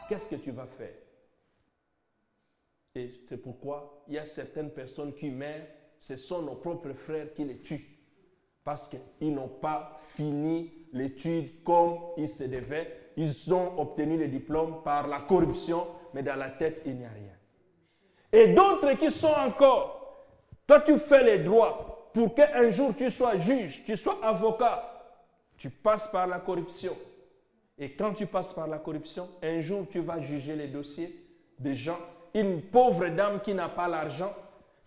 qu'est-ce que tu vas faire? Et c'est pourquoi il y a certaines personnes qui meurent, ce sont nos propres frères qui les tuent. Parce qu'ils n'ont pas fini l'étude comme il se devait. Ils ont obtenu le diplôme par la corruption, mais dans la tête, il n'y a rien. Et d'autres qui sont encore, toi tu fais les droits pour qu'un jour tu sois juge, tu sois avocat, tu passes par la corruption. Et quand tu passes par la corruption, un jour tu vas juger les dossiers des gens. Une pauvre dame qui n'a pas l'argent,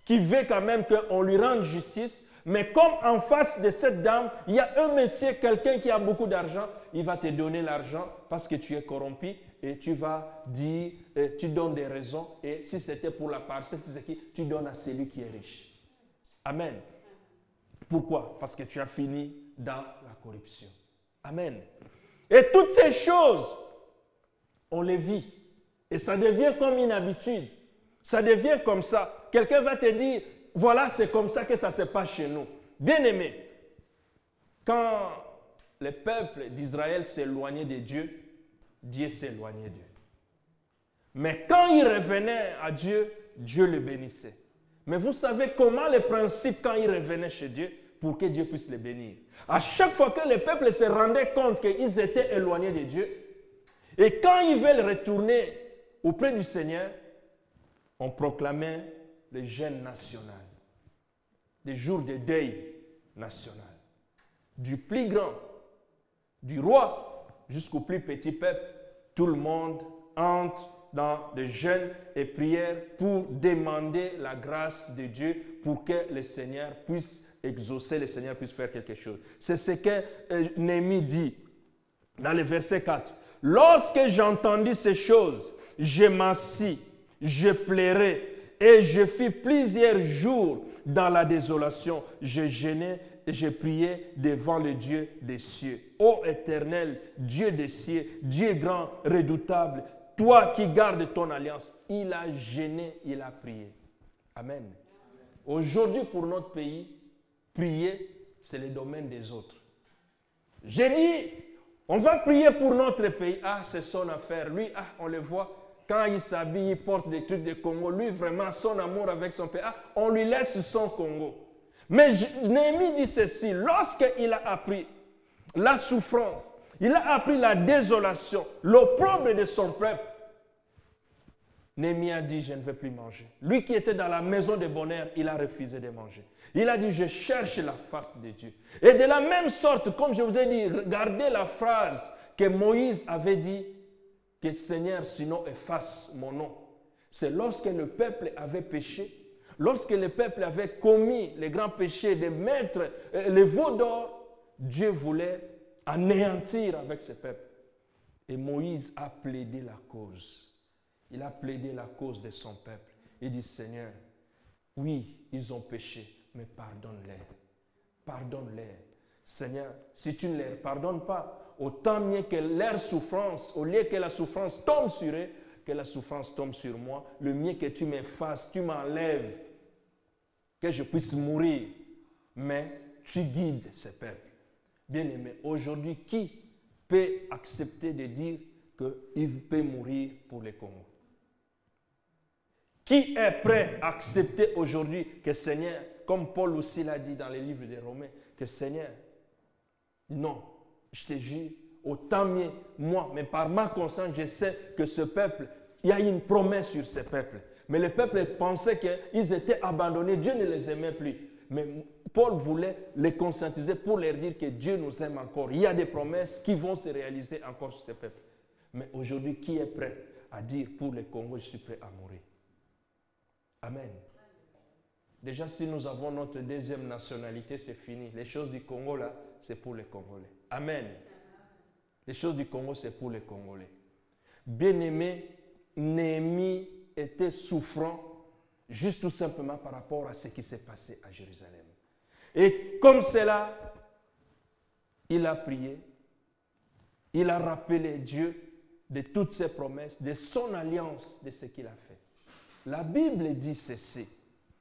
qui veut quand même qu'on lui rende justice, mais comme en face de cette dame, il y a un monsieur, quelqu'un qui a beaucoup d'argent, il va te donner l'argent parce que tu es corrompu et tu vas dire, tu donnes des raisons et si c'était pour la parcelle, tu donnes à celui qui est riche. Amen. Pourquoi? Parce que tu as fini dans la corruption. Amen. Et toutes ces choses, on les vit. Et ça devient comme une habitude. Ça devient comme ça. Quelqu'un va te dire, voilà, c'est comme ça que ça se passe chez nous. Bien-aimé, quand le peuple d'Israël s'éloignait de Dieu, Dieu s'éloignait d'eux. Mais quand il revenait à Dieu, Dieu le bénissait. Mais vous savez comment le principe quand il revenait chez Dieu, pour que Dieu puisse les bénir. À chaque fois que le peuple se rendait compte qu'ils étaient éloignés de Dieu, et quand ils veulent retourner auprès du Seigneur, on proclamait le jeûne national, des jours de deuil national, du plus grand, du roi jusqu'au plus petit peuple, tout le monde entre dans des jeûnes et prières pour demander la grâce de Dieu pour que le Seigneur puisse exaucer, le Seigneur puisse faire quelque chose. C'est ce que Néhémie dit dans le verset 4. Lorsque j'entendis ces choses, je m'assis, je pleurais et je fis plusieurs jours dans la désolation. Je jeûnais et je priais devant le Dieu des cieux. Ô Éternel, Dieu des cieux, Dieu grand, redoutable, toi qui gardes ton alliance. Il a jeûné, il a prié. Amen. Aujourd'hui, pour notre pays, prier, c'est le domaine des autres. J'ai dit, on va prier pour notre pays. Ah, c'est son affaire. Lui, ah, on le voit. Quand il s'habille, il porte des trucs de Congo. Lui, vraiment, son amour avec son pays. Ah, on lui laisse son Congo. Mais Néhémie dit ceci. Lorsqu'il a appris la souffrance, il a appris la désolation, l'opprobre de son peuple, Néhémie a dit, je ne vais plus manger. Lui qui était dans la maison de bonheur, il a refusé de manger. Il a dit, je cherche la face de Dieu. Et de la même sorte, comme je vous ai dit, regardez la phrase que Moïse avait dit, que Seigneur, sinon efface mon nom. C'est lorsque le peuple avait péché, lorsque le peuple avait commis le grand péché de mettre le veau d'or, Dieu voulait anéantir avec ce peuple. Et Moïse a plaidé la cause. Il a plaidé la cause de son peuple. Il dit, Seigneur, oui, ils ont péché, mais pardonne-les. Pardonne-les. Seigneur, si tu ne les pardonnes pas, autant mieux que leur souffrance, au lieu que la souffrance tombe sur eux, que la souffrance tombe sur moi, le mieux que tu m'effaces, tu m'enlèves, que je puisse mourir, mais tu guides ce peuple. Bien-aimé, aujourd'hui, qui peut accepter de dire qu'il peut mourir pour le Congo? Qui est prêt à accepter aujourd'hui que Seigneur, comme Paul aussi l'a dit dans les livres des Romains, que Seigneur, non, je te jure, autant mieux, moi, mais par ma conscience, je sais que ce peuple, il y a une promesse sur ce peuple. Mais le peuple pensait qu'ils étaient abandonnés, Dieu ne les aimait plus. Mais Paul voulait les conscientiser pour leur dire que Dieu nous aime encore. Il y a des promesses qui vont se réaliser encore sur ce peuple. Mais aujourd'hui, qui est prêt à dire pour le Congo, je suis prêt à mourir? Amen. Déjà, si nous avons notre deuxième nationalité, c'est fini. Les choses du Congo, là, c'est pour les Congolais. Amen. Les choses du Congo, c'est pour les Congolais. Bien-aimé, Néhémie était souffrant juste tout simplement par rapport à ce qui s'est passé à Jérusalem. Et comme cela, il a prié, il a rappelé Dieu de toutes ses promesses, de son alliance, de ce qu'il a fait. La Bible dit ceci.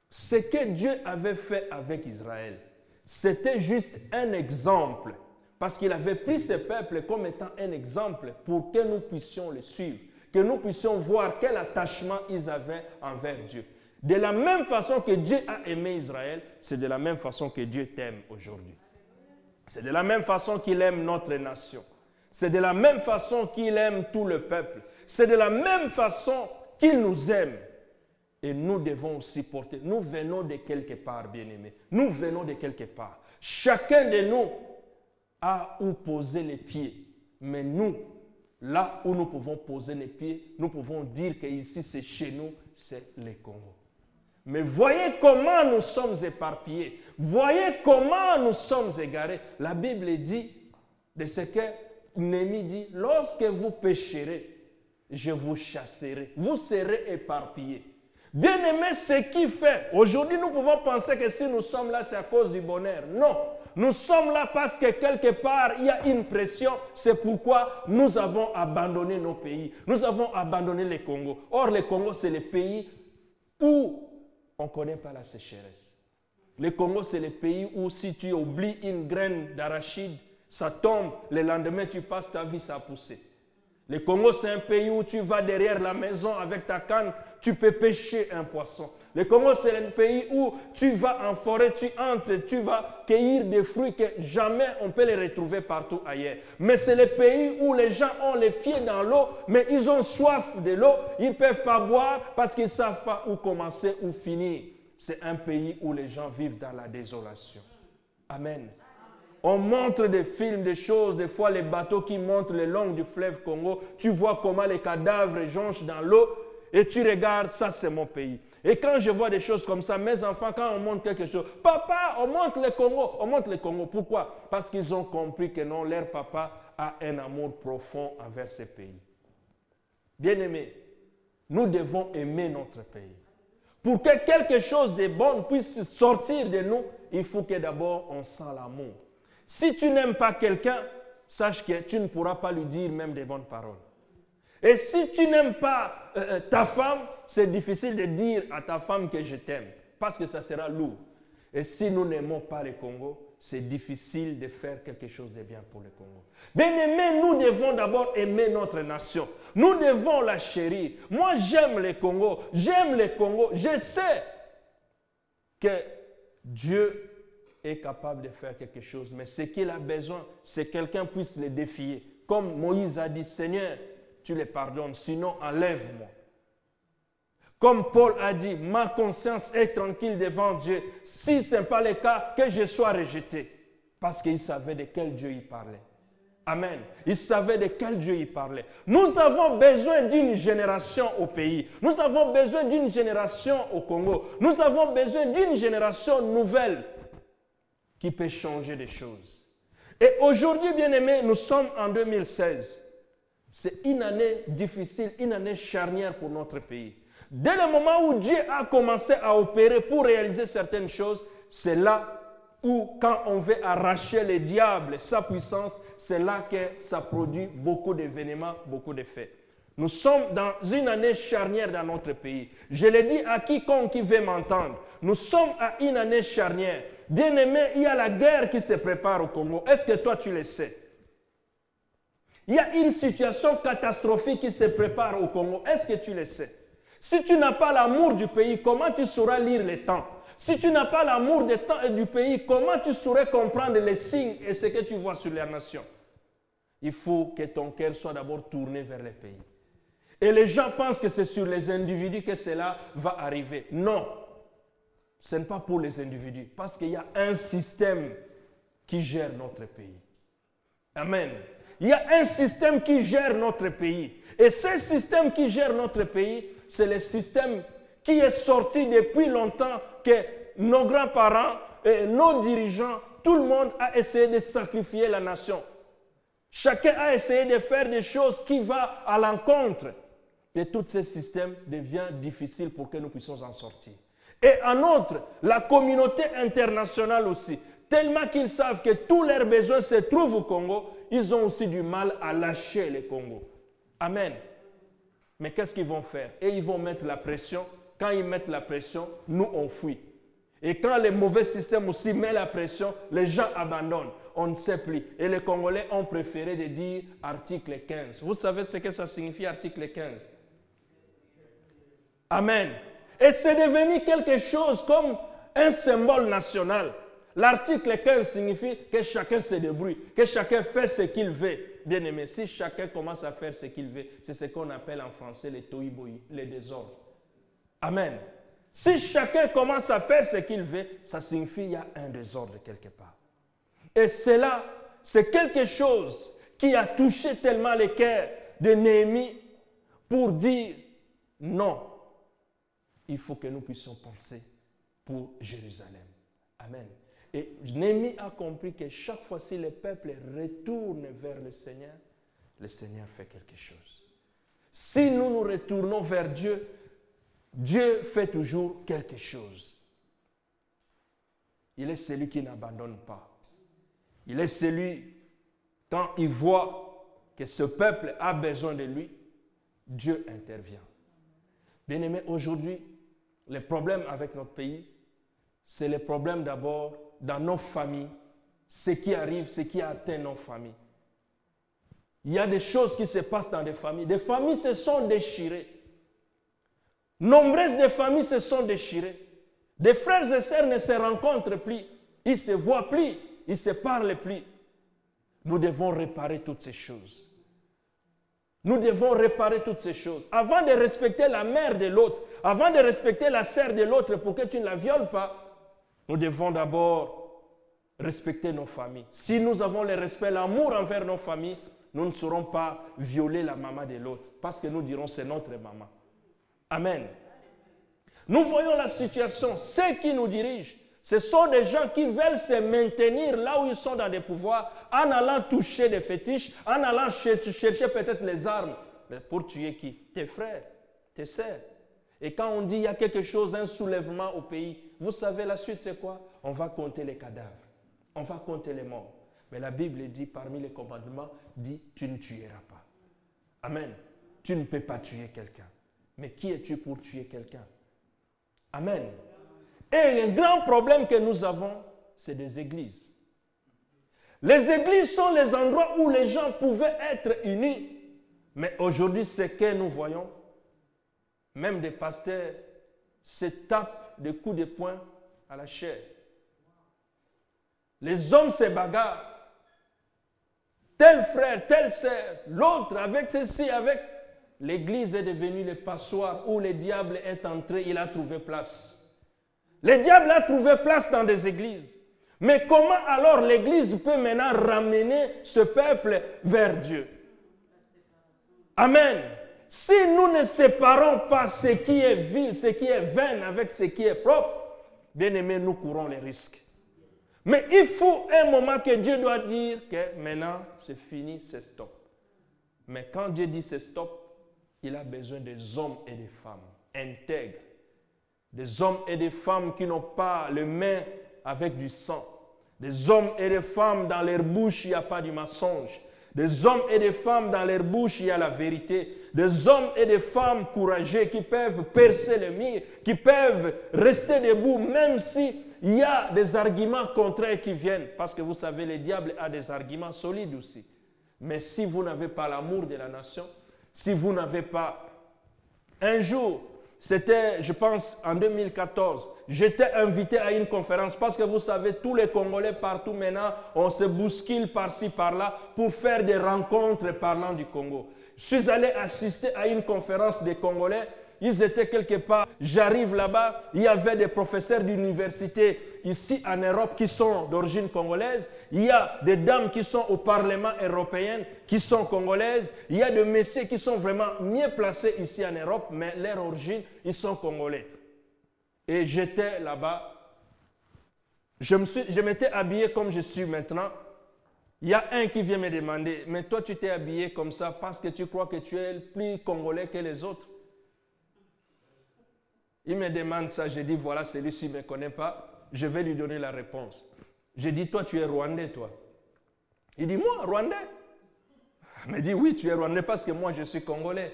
Ce que Dieu avait fait avec Israël, c'était juste un exemple. Parce qu'il avait pris ce peuple comme étant un exemple pour que nous puissions le suivre. que nous puissions voir quel attachement ils avaient envers Dieu. De la même façon que Dieu a aimé Israël, c'est de la même façon que Dieu t'aime aujourd'hui. C'est de la même façon qu'il aime notre nation. C'est de la même façon qu'il aime tout le peuple. C'est de la même façon qu'il nous aime. Et nous devons aussi porter. Nous venons de quelque part, bien-aimés. Nous venons de quelque part. Chacun de nous a où poser les pieds. Mais nous, là où nous pouvons poser les pieds, nous pouvons dire qu'ici, c'est chez nous, c'est le Congo. Mais voyez comment nous sommes éparpillés. Voyez comment nous sommes égarés. La Bible dit, de ce que Néhémie dit, lorsque vous pécherez, je vous chasserai. Vous serez éparpillés. Bien-aimé, ce qui fait, aujourd'hui nous pouvons penser que si nous sommes là, c'est à cause du bonheur. Non, nous sommes là parce que quelque part, il y a une pression. C'est pourquoi nous avons abandonné nos pays. Nous avons abandonné le Congo. Or, le Congo, c'est le pays où on ne connaît pas la sécheresse. Le Congo, c'est le pays où si tu oublies une graine d'arachide, ça tombe, le lendemain, tu passes ta vie, ça a poussé. Le Congo, c'est un pays où tu vas derrière la maison avec ta canne, tu peux pêcher un poisson. Le Congo, c'est un pays où tu vas en forêt, tu entres, tu vas cueillir des fruits que jamais on peut les retrouver partout ailleurs. Mais c'est le pays où les gens ont les pieds dans l'eau, mais ils ont soif de l'eau, ils ne peuvent pas boire parce qu'ils ne savent pas où commencer, où finir. C'est un pays où les gens vivent dans la désolation. Amen. On montre des films, des choses, des fois les bateaux qui montent le long du fleuve Congo, tu vois comment les cadavres jonchent dans l'eau et tu regardes, ça c'est mon pays. Et quand je vois des choses comme ça, mes enfants, quand on montre quelque chose, papa, on montre le Congo, on montre le Congo. Pourquoi? Parce qu'ils ont compris que non, leur papa a un amour profond envers ce pays. Bien-aimés, nous devons aimer notre pays. Pour que quelque chose de bon puisse sortir de nous, il faut que d'abord on sent l'amour. Si tu n'aimes pas quelqu'un, sache que tu ne pourras pas lui dire même des bonnes paroles. Et si tu n'aimes pas ta femme, c'est difficile de dire à ta femme que je t'aime, parce que ça sera lourd. Et si nous n'aimons pas le Congo, c'est difficile de faire quelque chose de bien pour le Congo. Bien-aimés, nous devons d'abord aimer notre nation. Nous devons la chérir. Moi, j'aime le Congo. J'aime le Congo. Je sais que Dieu est capable de faire quelque chose. Mais ce qu'il a besoin, c'est que quelqu'un puisse le défier. Comme Moïse a dit, Seigneur, tu les pardonnes, sinon enlève-moi. Comme Paul a dit, ma conscience est tranquille devant Dieu. Si ce n'est pas le cas, que je sois rejeté. Parce qu'il savait de quel Dieu il parlait. Amen. Il savait de quel Dieu il parlait. Nous avons besoin d'une génération au pays. Nous avons besoin d'une génération au Congo. Nous avons besoin d'une génération nouvelle qui peut changer des choses. Et aujourd'hui, bien-aimés, nous sommes en 2016. C'est une année difficile, une année charnière pour notre pays. Dès le moment où Dieu a commencé à opérer pour réaliser certaines choses, c'est là où, quand on veut arracher le diable, sa puissance, c'est là que ça produit beaucoup d'événements, beaucoup d'effets. Nous sommes dans une année charnière dans notre pays. Je le dis à quiconque qui veut m'entendre. Nous sommes à une année charnière. Bien-aimé, il y a la guerre qui se prépare au Congo. Est-ce que toi tu le sais? Il y a une situation catastrophique qui se prépare au Congo. Est-ce que tu le sais? Si tu n'as pas l'amour du pays, comment tu sauras lire les temps? Si tu n'as pas l'amour des temps et du pays, comment tu saurais comprendre les signes et ce que tu vois sur la nation? Il faut que ton cœur soit d'abord tourné vers les pays. Et les gens pensent que c'est sur les individus que cela va arriver. Non, ce n'est pas pour les individus, parce qu'il y a un système qui gère notre pays. Amen. Il y a un système qui gère notre pays. Et ce système qui gère notre pays, c'est le système qui est sorti depuis longtemps, que nos grands-parents et nos dirigeants, tout le monde a essayé de sacrifier la nation. Chacun a essayé de faire des choses qui vont à l'encontre. Et tout ce système devient difficile pour que nous puissions en sortir. Et en outre, la communauté internationale aussi, tellement qu'ils savent que tous leurs besoins se trouvent au Congo, ils ont aussi du mal à lâcher le Congo. Amen. Mais qu'est-ce qu'ils vont faire? Et ils vont mettre la pression. Quand ils mettent la pression, nous on fuit. Et quand les mauvais systèmes aussi mettent la pression, les gens abandonnent. On ne sait plus. Et les Congolais ont préféré de dire article 15. Vous savez ce que ça signifie, article 15? Amen. Et c'est devenu quelque chose comme un symbole national. L'article 15 signifie que chacun se débrouille, que chacun fait ce qu'il veut. Bien aimé, si chacun commence à faire ce qu'il veut, c'est ce qu'on appelle en français les tohu-bohu, les désordres. Amen. Si chacun commence à faire ce qu'il veut, ça signifie qu'il y a un désordre quelque part. Et cela, c'est quelque chose qui a touché tellement le cœur de Néhémie pour dire non, il faut que nous puissions penser pour Jérusalem. Amen. Et Néhémie a compris que chaque fois si le peuple retourne vers le Seigneur fait quelque chose. Si nous nous retournons vers Dieu, Dieu fait toujours quelque chose. Il est celui qui n'abandonne pas. Il est celui, quand il voit que ce peuple a besoin de lui, Dieu intervient. Bien-aimés, aujourd'hui, les problèmes avec notre pays, c'est les problèmes d'abord dans nos familles, ce qui arrive, ce qui atteint nos familles. Il y a des choses qui se passent dans des familles. Des familles se sont déchirées. Nombreuses de familles se sont déchirées. Des frères et sœurs ne se rencontrent plus. Ils ne se voient plus. Ils ne se parlent plus. Nous devons réparer toutes ces choses. Nous devons réparer toutes ces choses. Avant de respecter la mère de l'autre, avant de respecter la sœur de l'autre pour que tu ne la violes pas, nous devons d'abord respecter nos familles. Si nous avons le respect, l'amour envers nos familles, nous ne saurons pas violer la maman de l'autre parce que nous dirons c'est notre maman. Amen. Nous voyons la situation. Ceux qui nous dirigent, ce sont des gens qui veulent se maintenir là où ils sont dans des pouvoirs en allant toucher des fétiches, en allant chercher peut-être les armes. Mais pour tuer qui? Tes frères, tes sœurs. Et quand on dit il y a quelque chose, un soulèvement au pays, vous savez la suite c'est quoi? On va compter les cadavres. On va compter les morts. Mais la Bible dit parmi les commandements, dit tu ne tueras pas. Amen. Tu ne peux pas tuer quelqu'un. Mais qui es-tu pour tuer quelqu'un? Amen. Et un grand problème que nous avons, c'est des églises. Les églises sont les endroits où les gens pouvaient être unis. Mais aujourd'hui, ce que nous voyons, même des pasteurs se tapent des coups de poing à la chair. Les hommes se bagarrent. Tel frère, telle sœur, l'autre avec ceci, avec... L'église est devenue le passoire où le diable est entré, il a trouvé place. Le diable a trouvé place dans des églises. Mais comment alors l'église peut maintenant ramener ce peuple vers Dieu? Amen. Si nous ne séparons pas ce qui est vil, ce qui est vain avec ce qui est propre, bien aimé, nous courons les risques. Mais il faut un moment que Dieu doit dire que maintenant c'est fini, c'est stop. Mais quand Dieu dit c'est stop, il a besoin des hommes et des femmes intègres. Des hommes et des femmes qui n'ont pas les mains avec du sang. Des hommes et des femmes dans leur bouche, il n'y a pas du mensonge. Des hommes et des femmes dans leur bouche, il y a la vérité. Des hommes et des femmes courageux qui peuvent percer le mur, qui peuvent rester debout même si il y a des arguments contraires qui viennent. Parce que vous savez, le diable a des arguments solides aussi. Mais si vous n'avez pas l'amour de la nation, si vous n'avez pas... Un jour, c'était, je pense, en 2014, j'étais invité à une conférence parce que vous savez, tous les Congolais partout maintenant, on se bouscule par-ci, par-là pour faire des rencontres parlant du Congo. Je suis allé assister à une conférence des Congolais. Ils étaient quelque part. J'arrive là-bas, il y avait des professeurs d'université ici en Europe qui sont d'origine congolaise. Il y a des dames qui sont au Parlement européen qui sont congolaises. Il y a des messieurs qui sont vraiment mieux placés ici en Europe, mais leur origine, ils sont congolais. Et j'étais là-bas. Je m'étais habillé comme je suis maintenant. Il y a un qui vient me demander, mais toi tu t'es habillé comme ça parce que tu crois que tu es plus congolais que les autres? Il me demande ça, je dis voilà, celui-ci ne me connaît pas, je vais lui donner la réponse. Je dis toi tu es rwandais toi. Il dit moi rwandais? Il me dit oui tu es rwandais parce que moi je suis congolais.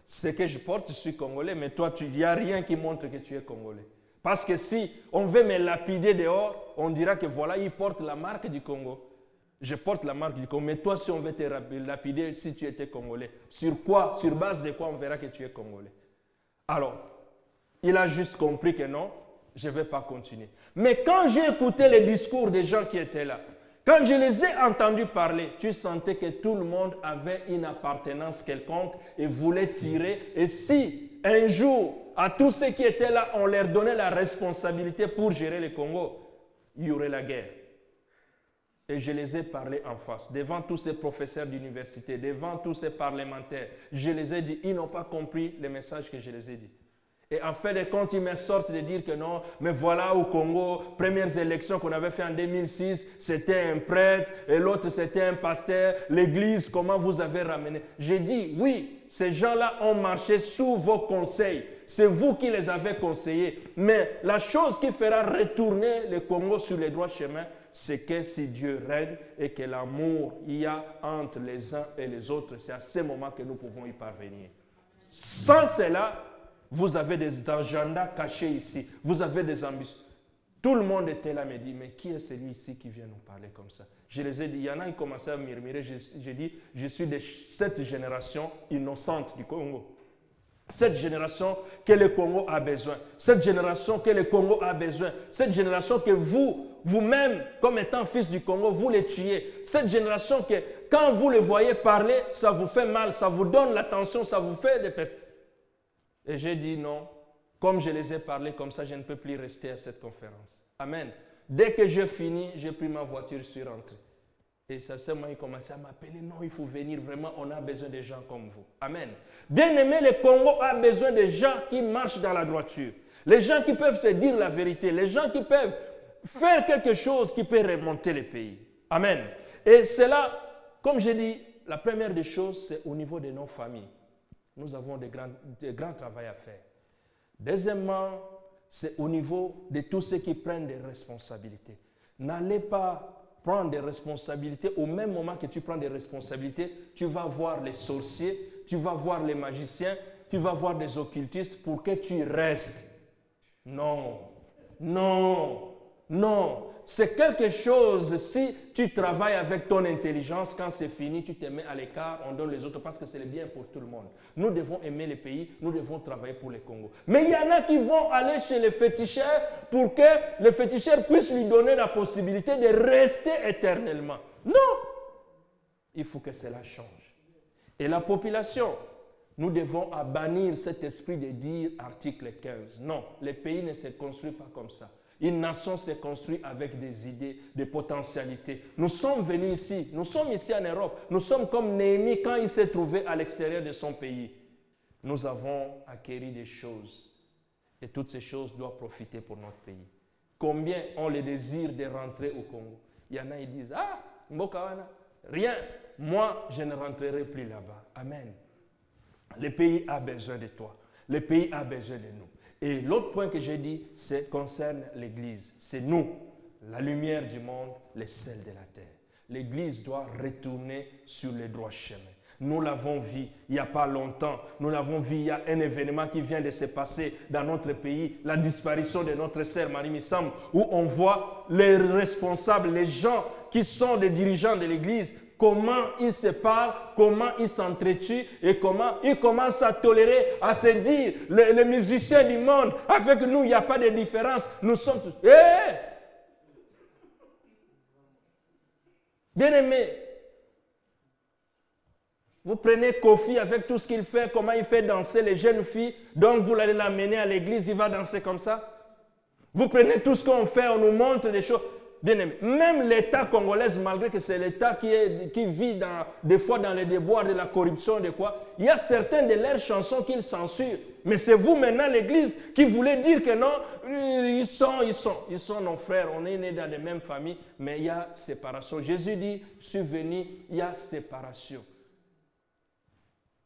Ce que je porte je suis congolais mais toi il n'y a rien qui montre que tu es congolais. Parce que si on veut me lapider dehors, on dira que voilà, il porte la marque du Congo. Je porte la marque du Congo. Mais toi, si on veut te lapider, si tu étais Congolais, sur quoi, sur base de quoi on verra que tu es Congolais? Alors, il a juste compris que non, je ne vais pas continuer. Mais quand j'ai écouté les discours des gens qui étaient là, quand je les ai entendus parler, tu sentais que tout le monde avait une appartenance quelconque et voulait tirer. Et si un jour, à tous ceux qui étaient là, on leur donnait la responsabilité pour gérer le Congo, il y aurait la guerre. Et je les ai parlé en face, devant tous ces professeurs d'université, devant tous ces parlementaires. Je les ai dit, ils n'ont pas compris le message que je les ai dit. Et en fait de compte, ils me sortent de dire que non, mais voilà au Congo, premières élections qu'on avait fait en 2006, c'était un prêtre et l'autre c'était un pasteur. L'église, comment vous avez ramené? J'ai dit, oui, ces gens-là ont marché sous vos conseils. C'est vous qui les avez conseillés. Mais la chose qui fera retourner le Congo sur les droits chemins, c'est que si Dieu règne et que l'amour il y a entre les uns et les autres, c'est à ce moment que nous pouvons y parvenir. Sans cela, vous avez des agendas cachés ici. Vous avez des ambitions. Tout le monde était là, me dit, mais qui est celui-ci qui vient nous parler comme ça? Je les ai dit, il y en a qui commençaient à murmurer. J'ai dit, je suis de cette génération innocente du Congo. Cette génération que le Congo a besoin. Cette génération que le Congo a besoin. Cette génération que vous-même, comme étant fils du Congo, vous les tuez. Cette génération que, quand vous les voyez parler, ça vous fait mal, ça vous donne l'attention, ça vous fait des pertes. Et j'ai dit non, comme je les ai parlé comme ça, je ne peux plus rester à cette conférence. Amen. Dès que j'ai fini, j'ai pris ma voiture, je suis rentré. Et sincèrement, il commençait à m'appeler. Non, il faut venir, vraiment, on a besoin de gens comme vous. Amen. Bien aimé, le Congo a besoin de gens qui marchent dans la droiture. Les gens qui peuvent se dire la vérité. Les gens qui peuvent faire quelque chose qui peut remonter le pays. Amen. Et c'est là, comme j'ai dit, la première des choses, c'est au niveau de nos familles. Nous avons des grands travail à faire. Deuxièmement, c'est au niveau de tous ceux qui prennent des responsabilités. N'allez pas prendre des responsabilités. Au même moment que tu prends des responsabilités, tu vas voir les sorciers, tu vas voir les magiciens, tu vas voir des occultistes pour que tu restes. Non, non, non. C'est quelque chose, si tu travailles avec ton intelligence, quand c'est fini, tu te mets à l'écart, on donne les autres parce que c'est le bien pour tout le monde. Nous devons aimer le pays, nous devons travailler pour le Congo. Mais il y en a qui vont aller chez les féticheurs pour que les féticheurs puissent lui donner la possibilité de rester éternellement. Non! Il faut que cela change. Et la population, nous devons bannir cet esprit de dire article 15. Non, le pays ne se construit pas comme ça. Une nation se construit avec des idées, des potentialités. Nous sommes venus ici, nous sommes ici en Europe. Nous sommes comme Néhémie quand il s'est trouvé à l'extérieur de son pays. Nous avons acquis des choses. Et toutes ces choses doivent profiter pour notre pays. Combien ont le désir de rentrer au Congo? Il y en a qui disent, ah, Mbokawana, rien. Moi, je ne rentrerai plus là-bas. Amen. Le pays a besoin de toi. Le pays a besoin de nous. Et l'autre point que j'ai dit, concerne l'Église. C'est nous, la lumière du monde, les sels de la terre. L'Église doit retourner sur les droits chemins. Nous l'avons vu il n'y a pas longtemps. Nous l'avons vu, il y a un événement qui vient de se passer dans notre pays, la disparition de notre sœur Marie Missam, où on voit les responsables, les gens qui sont des dirigeants de l'Église, comment ils se parlent, comment ils s'entretuent et comment ils commencent à tolérer, à se dire, les musiciens du monde, avec nous, il n'y a pas de différence. Nous sommes tous... Hey! Bien-aimés, vous prenez Kofi avec tout ce qu'il fait, comment il fait danser les jeunes filles, donc vous allez l'amener à l'église, il va danser comme ça. Vous prenez tout ce qu'on fait, on nous montre des choses. Bien aimé, même l'État congolais, malgré que c'est l'État qui vit des fois dans les déboires de la corruption, de quoi, il y a certaines de leurs chansons qu'ils censurent. Mais c'est vous maintenant, l'Église, qui voulez dire que non, ils sont nos frères, on est nés dans les mêmes familles, mais il y a séparation. Jésus dit, je suis venu, il y a séparation.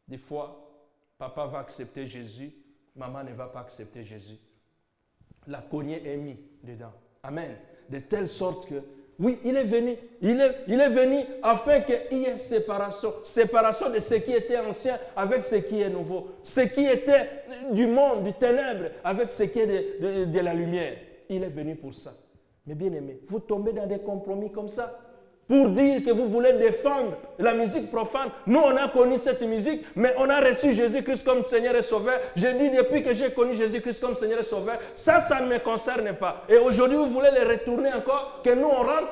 Des fois, papa va accepter Jésus, maman ne va pas accepter Jésus. La cognée est mise dedans. Amen. De telle sorte que Oui, il est venu. Il est venu afin qu'il y ait séparation. Séparation de ce qui était ancien avec ce qui est nouveau. Ce qui était du monde, du ténèbre, avec ce qui est de la lumière. Il est venu pour ça. Mais bien aimé, vous tombez dans des compromis comme ça pour dire que vous voulez défendre la musique profane. Nous, on a connu cette musique, mais on a reçu Jésus-Christ comme Seigneur et Sauveur. Je dis depuis que j'ai connu Jésus-Christ comme Seigneur et Sauveur, ça ne me concerne pas. Et aujourd'hui, vous voulez les retourner encore, que nous, on rentre.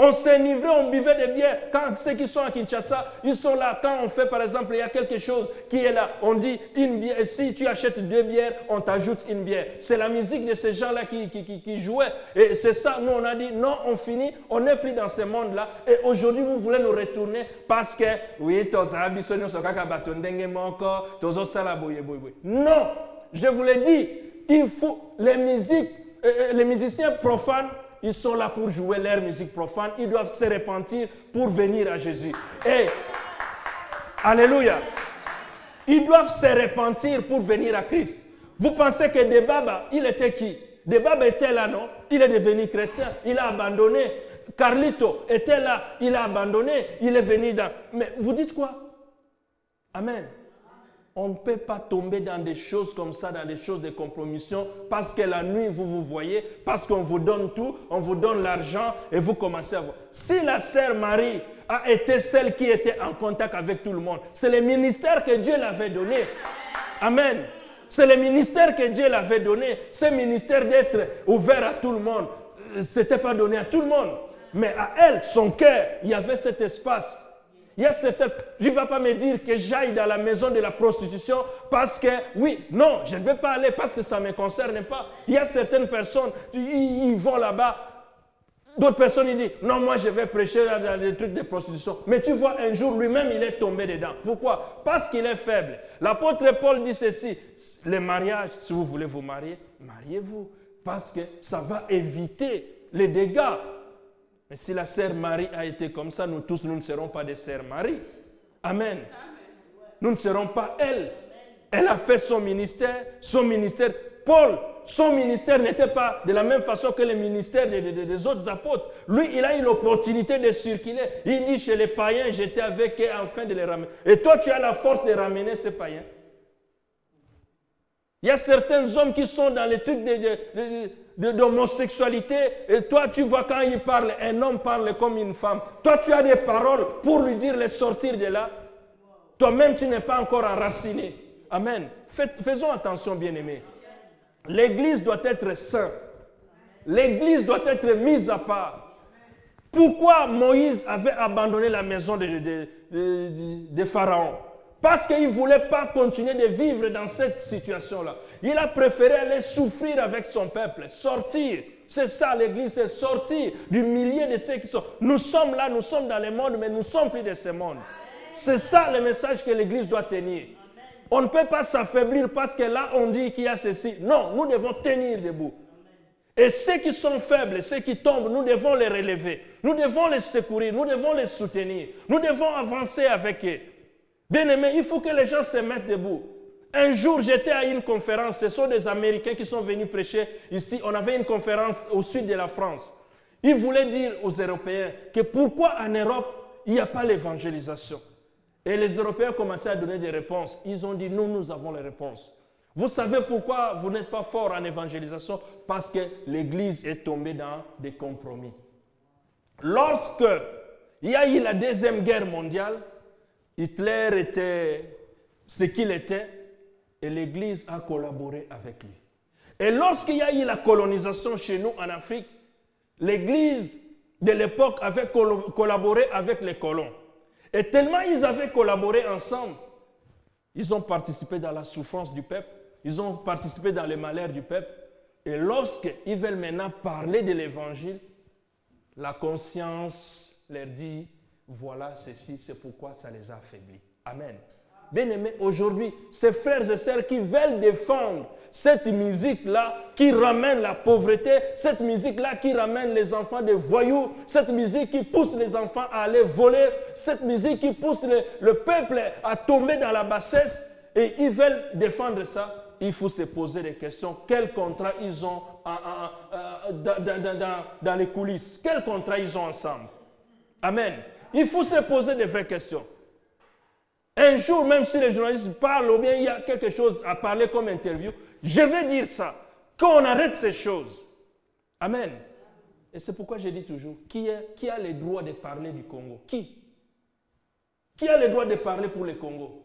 On s'enivrait, on buvait des bières. Quand ceux qui sont à Kinshasa, ils sont là. Quand on fait, par exemple, il y a quelque chose qui est là, on dit une bière. Si tu achètes 2 bières, on t'ajoute une bière. C'est la musique de ces gens-là qui jouaient. Et c'est ça, nous, on a dit, non, on finit, on n'est plus dans ce monde-là. Et aujourd'hui, vous voulez nous retourner parce que, oui, non, je vous l'ai dit, il faut, les musiciens profanes, ils sont là pour jouer leur musique profane. Ils doivent se repentir pour venir à Jésus. Et, alléluia, ils doivent se repentir pour venir à Christ. Vous pensez que Debaba, il était qui? Debaba était là, non? Il est devenu chrétien, il a abandonné. Carlito était là, il a abandonné, il est venu dans... Mais vous dites quoi? Amen. On ne peut pas tomber dans des choses comme ça, dans des choses de compromission, parce que la nuit, vous voyez, parce qu'on vous donne tout, on vous donne l'argent et vous commencez à voir. Si la sœur Marie a été celle qui était en contact avec tout le monde, c'est le ministère que Dieu l'avait donné. Amen. C'est le ministère que Dieu l'avait donné. Ce ministère d'être ouvert à tout le monde, ce n'était pas donné à tout le monde. Mais à elle, son cœur, il y avait cet espace. Il y a certaines... Tu ne vas pas me dire que j'aille dans la maison de la prostitution parce que, oui, non, je ne vais pas aller parce que ça ne me concerne pas. Il y a certaines personnes, ils vont là-bas. D'autres personnes, ils disent, non, moi je vais prêcher dans des trucs de prostitution. Mais tu vois, un jour, lui-même, il est tombé dedans. Pourquoi? Parce qu'il est faible. L'apôtre Paul dit ceci, les mariages, si vous voulez vous marier, mariez-vous. Parce que ça va éviter les dégâts. Mais si la sœur Marie a été comme ça, nous tous, nous ne serons pas des sœurs Marie. Amen. Nous ne serons pas elle. Elle a fait son ministère. Paul, son ministère n'était pas de la même façon que le ministère des autres apôtres. Lui, il a une opportunité de circuler. Il dit chez les païens, j'étais avec eux afin de les ramener. Et toi, tu as la force de ramener ces païens. Il y a certains hommes qui sont dans les trucs d'homosexualité et toi tu vois quand il parle, un homme parle comme une femme. Toi tu as des paroles pour lui dire les sortir de là. Toi-même tu n'es pas encore enraciné. Amen. Faisons attention bien-aimés. L'église doit être sainte. L'église doit être mise à part. Pourquoi Moïse avait abandonné la maison de Pharaon? Parce qu'il ne voulait pas continuer de vivre dans cette situation-là. Il a préféré aller souffrir avec son peuple, sortir. C'est ça l'église, c'est sortir du milieu de ceux qui sont. Nous sommes là, nous sommes dans le monde, mais nous ne sommes plus de ce monde. C'est ça le message que l'église doit tenir. On ne peut pas s'affaiblir parce que là on dit qu'il y a ceci. Non, nous devons tenir debout. Et ceux qui sont faibles, ceux qui tombent, nous devons les relever. Nous devons les secourir, nous devons les soutenir. Nous devons avancer avec eux. Bien-aimés, il faut que les gens se mettent debout. Un jour, j'étais à une conférence. Ce sont des Américains qui sont venus prêcher ici. On avait une conférence au sud de la France. Ils voulaient dire aux Européens que pourquoi en Europe, il n'y a pas l'évangélisation. Et les Européens commençaient à donner des réponses. Ils ont dit, nous avons les réponses. Vous savez pourquoi vous n'êtes pas fort en évangélisation? Parce que l'Église est tombée dans des compromis. Lorsque il y a eu la Deuxième Guerre mondiale, Hitler était ce qu'il était et l'Église a collaboré avec lui. Et lorsqu'il y a eu la colonisation chez nous en Afrique, l'Église de l'époque avait collaboré avec les colons. Et tellement ils avaient collaboré ensemble, ils ont participé dans la souffrance du peuple, ils ont participé dans les malheurs du peuple. Et lorsqu'ils veulent maintenant parler de l'Évangile, la conscience leur dit, voilà ceci, c'est pourquoi ça les a affaiblis. Amen. Bien-aimés, aujourd'hui, ces frères et sœurs qui veulent défendre cette musique-là qui ramène la pauvreté, cette musique-là qui ramène les enfants des voyous, cette musique qui pousse les enfants à aller voler, cette musique qui pousse le peuple à tomber dans la bassesse, et ils veulent défendre ça, il faut se poser des questions. Quel contrat ils ont dans les coulisses? Quel contrat ils ont ensemble? Amen. Il faut se poser des vraies questions. Un jour, même si les journalistes parlent ou bien il y a quelque chose à parler comme interview, je vais dire ça. Qu'on arrête ces choses. Amen. Et c'est pourquoi je dis toujours, qui a le droit de parler du Congo? Qui a le droit de parler pour le Congo?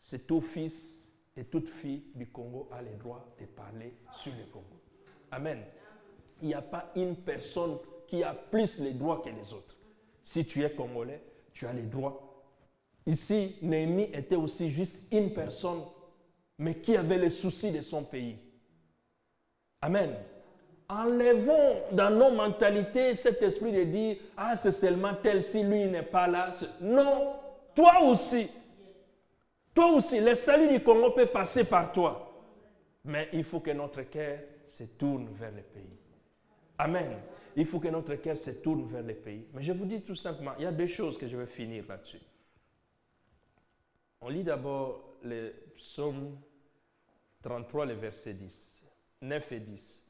C'est tout fils et toute fille du Congo a le droit de parler sur le Congo. Amen. Il n'y a pas une personne qui a plus les droits que les autres. Si tu es Congolais, tu as les droits. Ici, Néhémie était aussi juste une personne, mais qui avait les soucis de son pays. Amen. Enlevons dans nos mentalités cet esprit de dire « Ah, c'est seulement tel si lui n'est pas là. » Non, toi aussi. Toi aussi, le salut du Congo peut passer par toi. Mais il faut que notre cœur se tourne vers le pays. Amen. Il faut que notre cœur se tourne vers le pays. Mais je vous dis tout simplement, il y a deux choses que je vais finir là-dessus. On lit d'abord le psaume 33, le verset 10. 9 et 10.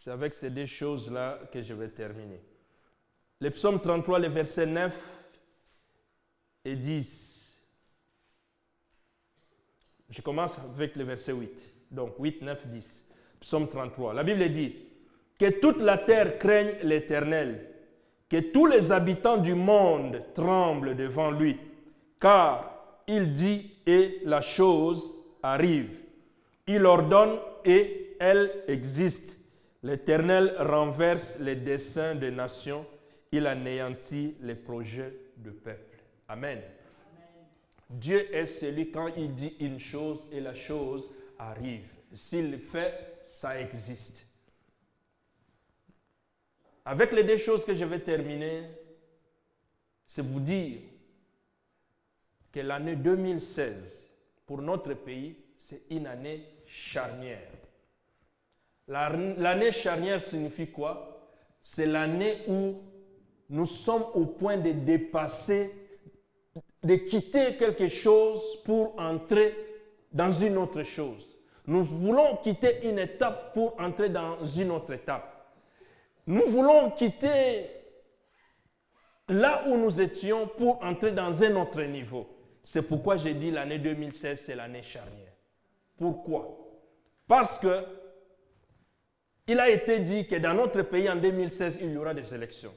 C'est avec ces deux choses-là que je vais terminer. Le psaume 33, le verset 9 et 10. Je commence avec le verset 8. Donc 8, 9, 10. Psaume 33. La Bible dit « Que toute la terre craigne l'Éternel, que tous les habitants du monde tremblent devant lui, car il dit et la chose arrive. Il ordonne et elle existe. L'Éternel renverse les desseins des nations, il anéantit les projets de peuple. » Amen. Amen. Dieu est celui quand il dit une chose et la chose arrive. S'il le fait, ça existe. Avec les deux choses que je vais terminer, c'est vous dire que l'année 2016, pour notre pays, c'est une année charnière. L'année charnière signifie quoi? C'est l'année où nous sommes au point de dépasser, de quitter quelque chose pour entrer dans une autre chose. Nous voulons quitter une étape pour entrer dans une autre étape. Nous voulons quitter là où nous étions pour entrer dans un autre niveau. C'est pourquoi j'ai dit l'année 2016, c'est l'année charnière. Pourquoi? Parce que il a été dit que dans notre pays, en 2016, il y aura des élections.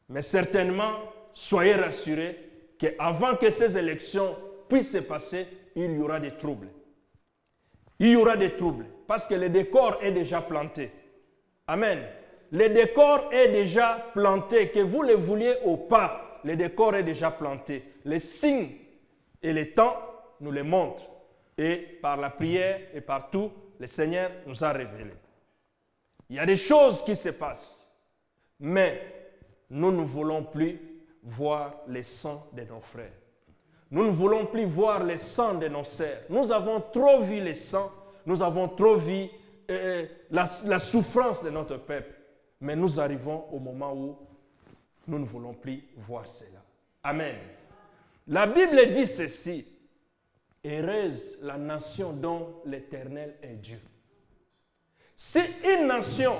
Mais certainement, soyez rassurés qu'avant que ces élections puissent se passer, il y aura des troubles. Il y aura des troubles parce que le décor est déjà planté. Amen. Le décor est déjà planté, que vous le vouliez ou pas, le décor est déjà planté. Les signes et les temps nous les montrent. Et par la prière et par tout, le Seigneur nous a révélé. Il y a des choses qui se passent, mais nous ne voulons plus voir le sang de nos frères. Nous ne voulons plus voir le sang de nos sœurs. Nous avons trop vu le sang, nous avons trop vu la souffrance de notre peuple. Mais nous arrivons au moment où nous ne voulons plus voir cela. Amen. La Bible dit ceci. Heureuse la nation dont l'Éternel est Dieu. Si une nation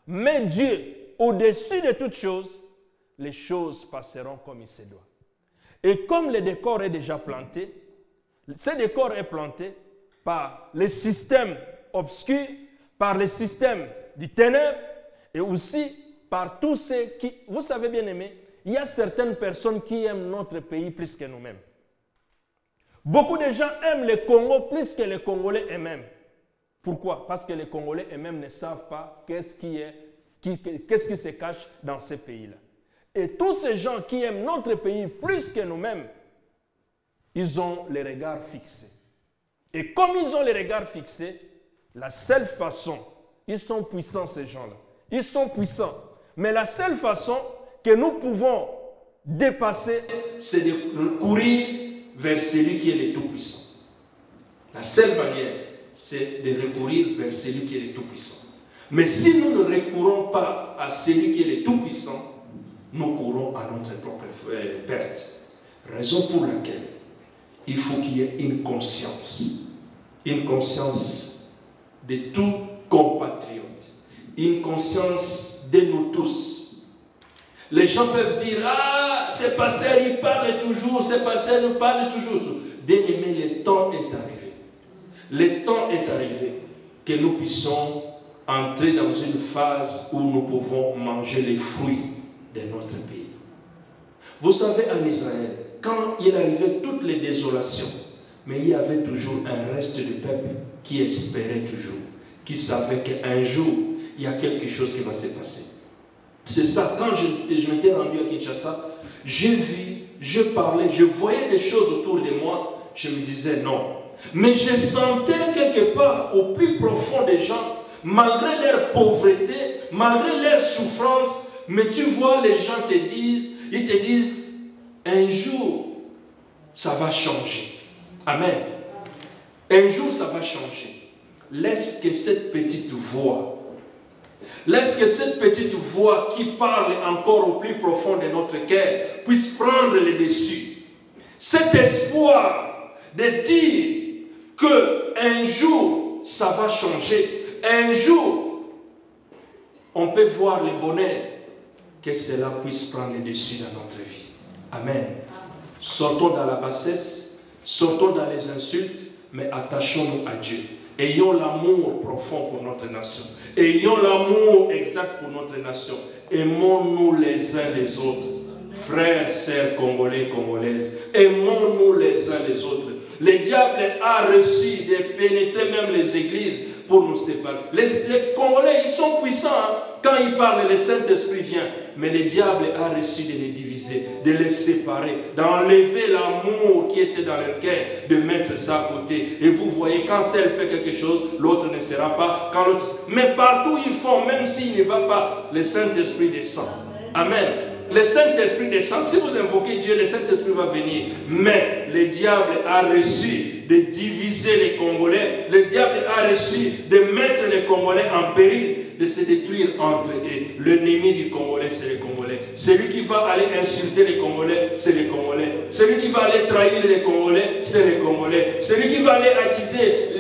met Dieu au-dessus de toutes choses, les choses passeront comme il se doit. Et comme le décor est déjà planté, ce décor est planté par les systèmes obscurs, par les systèmes du ténèbre, et aussi par tous ceux qui, vous savez bien aimé, il y a certaines personnes qui aiment notre pays plus que nous-mêmes. Beaucoup de gens aiment le Congo plus que les Congolais eux-mêmes. Pourquoi? Parce que les Congolais eux-mêmes ne savent pas qu'est-ce qui se cache dans ces pays-là. Et tous ces gens qui aiment notre pays plus que nous-mêmes, ils ont les regards fixés. Et comme ils ont les regards fixés, la seule façon, ils sont puissants ces gens-là. Ils sont puissants. Mais la seule façon que nous pouvons dépasser, c'est de courir vers celui qui est le Tout-Puissant. La seule manière, c'est de recourir vers celui qui est le Tout-Puissant. Mais si nous ne recourons pas à celui qui est le Tout-Puissant, nous courons à notre propre perte. Raison pour laquelle il faut qu'il y ait une conscience une conscience de tout compatriote, une conscience de nous tous. Les gens peuvent dire, ah, ce pasteur il parle toujours, ce pasteur nous parle toujours. Bien-aimé, le temps est arrivé. Le temps est arrivé que nous puissions entrer dans une phase où nous pouvons manger les fruits de notre pays. Vous savez, en Israël, quand il arrivait toutes les désolations, mais il y avait toujours un reste de peuple qui espérait toujours, qui savait qu'un jour, il y a quelque chose qui va se passer. C'est ça, quand je m'étais rendu à Kinshasa, j'ai vu, je parlais, je voyais des choses autour de moi, je me disais non. Mais je sentais quelque part, au plus profond des gens, malgré leur pauvreté, malgré leur souffrance, mais tu vois, les gens te disent, ils te disent, un jour, ça va changer. Amen. Un jour, ça va changer. Laisse que cette petite voix, qui parle encore au plus profond de notre cœur, puisse prendre le dessus. Cet espoir de dire qu'un jour, ça va changer. Un jour, on peut voir le bonheur, que cela puisse prendre le dessus dans notre vie. Amen. Sortons dans la bassesse, sortons dans les insultes, mais attachons-nous à Dieu. Ayons l'amour profond pour notre nation. Ayons l'amour exact pour notre nation. Aimons-nous les uns les autres. Frères, sœurs, Congolais, Congolaises, aimons-nous les uns les autres. Le diable a reçu de pénétrer même les églises pour nous séparer. Les Congolais, ils sont puissants. Hein? Quand ils parlent, le Saint-Esprit vient. Mais le diable a reçu de les diviser, de les séparer, d'enlever l'amour qui était dans leur cœur, de mettre ça à côté. Et vous voyez, quand elle fait quelque chose, l'autre ne sera pas. Mais partout ils font, même s'il ne va pas, le Saint-Esprit descend. Amen. Le Saint-Esprit descend. Si vous invoquez Dieu, le Saint-Esprit va venir. Mais le diable a reçu de diviser les Congolais. Le diable a reçu de mettre les Congolais en péril, de se détruire entre eux. L'ennemi du Congolais, c'est les Congolais. Celui qui va aller insulter les Congolais, c'est les Congolais. Celui qui va aller trahir les Congolais, c'est les Congolais. Celui qui va aller accuser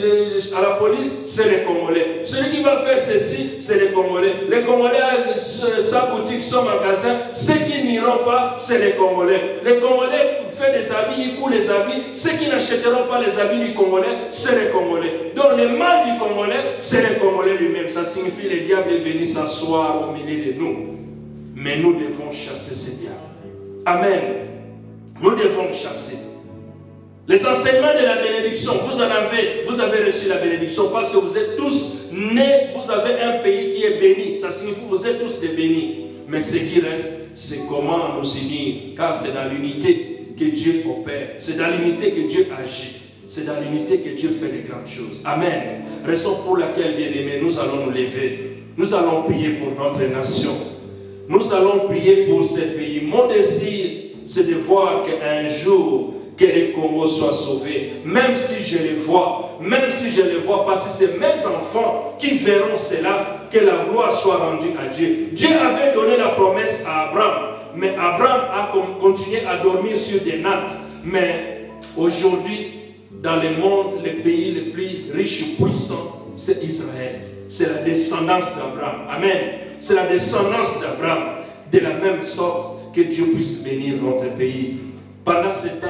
à la police, c'est les Congolais. Celui qui va faire ceci, c'est les Congolais. Les Congolais, sa boutique, son magasin, ceux qui n'iront pas, c'est les Congolais. Les Congolais font des habits, ils coulent les habits. Ceux qui n'achèteront pas les habits du Congolais, c'est les Congolais. Donc le mal du Congolais, c'est les Congolais lui-même. Ça signifie que le diable est venu s'asseoir au milieu de nous. Mais nous devons chasser ce diable. Amen. Nous devons le chasser. Les enseignements de la bénédiction, vous avez reçu la bénédiction parce que vous êtes tous nés, vous avez un pays qui est béni. Ça signifie que vous êtes tous des bénis. Mais ce qui reste, c'est comment nous unir. Car c'est dans l'unité que Dieu opère. C'est dans l'unité que Dieu agit. C'est dans l'unité que Dieu fait de grandes choses. Amen. Raison pour laquelle, bien-aimés, nous allons nous lever. Nous allons prier pour notre nation. Nous allons prier pour ce pays. Mon désir, c'est de voir qu'un jour, que le Congo soit sauvé. Même si je les vois, même si je ne les vois pas, si c'est mes enfants qui verront cela, que la gloire soit rendue à Dieu. Dieu avait donné la promesse à Abraham, mais Abraham a continué à dormir sur des nattes. Mais aujourd'hui, dans le monde, le pays le plus riche et puissant, c'est Israël. C'est la descendance d'Abraham. Amen. C'est la descendance d'Abraham. De la même sorte que Dieu puisse bénir notre pays. Pendant ce temps,